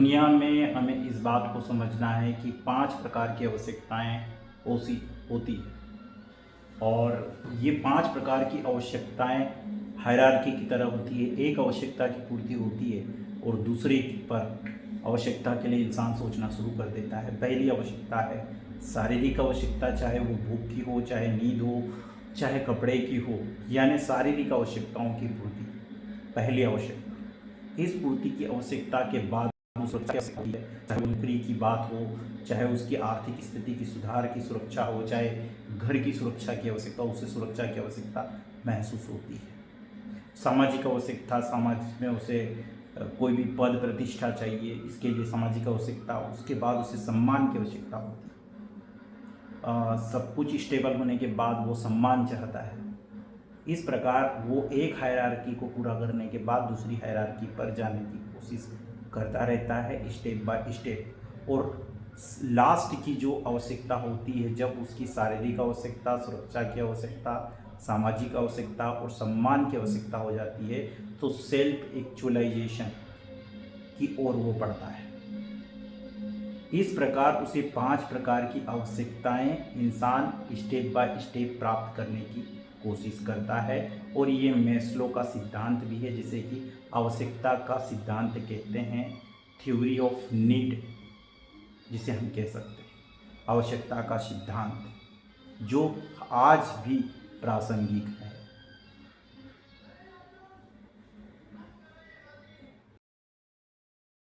दुनिया में हमें इस बात को समझना है कि 5 प्रकार की आवश्यकताएँ होती हैं और ये 5 प्रकार की आवश्यकताएँ हायरार्की की तरह होती है। एक आवश्यकता की पूर्ति होती है और दूसरे पर आवश्यकता के लिए इंसान सोचना शुरू कर देता है। पहली आवश्यकता है शारीरिक आवश्यकता, चाहे वो भूख की हो, चाहे नींद हो, चाहे कपड़े की हो, यानी शारीरिक आवश्यकताओं की पूर्ति, पहली आवश्यकता। इस पूर्ति की आवश्यकता के बाद सुरक्षा की आवश्यकता होती है, चाहे नौकरी की बात हो, चाहे उसकी आर्थिक स्थिति की सुधार की सुरक्षा हो, चाहे घर की सुरक्षा की आवश्यकता, उसे सुरक्षा की आवश्यकता महसूस होती है। सामाजिक आवश्यकता, समाज में उसे कोई भी पद प्रतिष्ठा चाहिए, इसके लिए सामाजिक आवश्यकता। उसके बाद उसे सम्मान की आवश्यकता होती है। सब कुछ स्टेबल होने के बाद वो सम्मान चाहता है। इस प्रकार वो एक हायरार्की को पूरा करने के बाद दूसरी हायरार्की पर जाने की कोशिश करता रहता है स्टेप बाय स्टेप। और लास्ट की जो आवश्यकता होती है, जब उसकी शारीरिक आवश्यकता, सुरक्षा की आवश्यकता, सामाजिक आवश्यकता और सम्मान की आवश्यकता हो जाती है, तो सेल्फ एक्चुअलाइजेशन की ओर वो बढ़ता है। इस प्रकार उसे 5 प्रकार की आवश्यकताएं इंसान स्टेप बाय स्टेप प्राप्त करने की कोशिश करता है। और ये मैस्लो का सिद्धांत भी है, जिसे कि आवश्यकता का सिद्धांत कहते हैं, थ्योरी ऑफ नीड जिसे हम कह सकते हैं, आवश्यकता का सिद्धांत, जो आज भी प्रासंगिक है।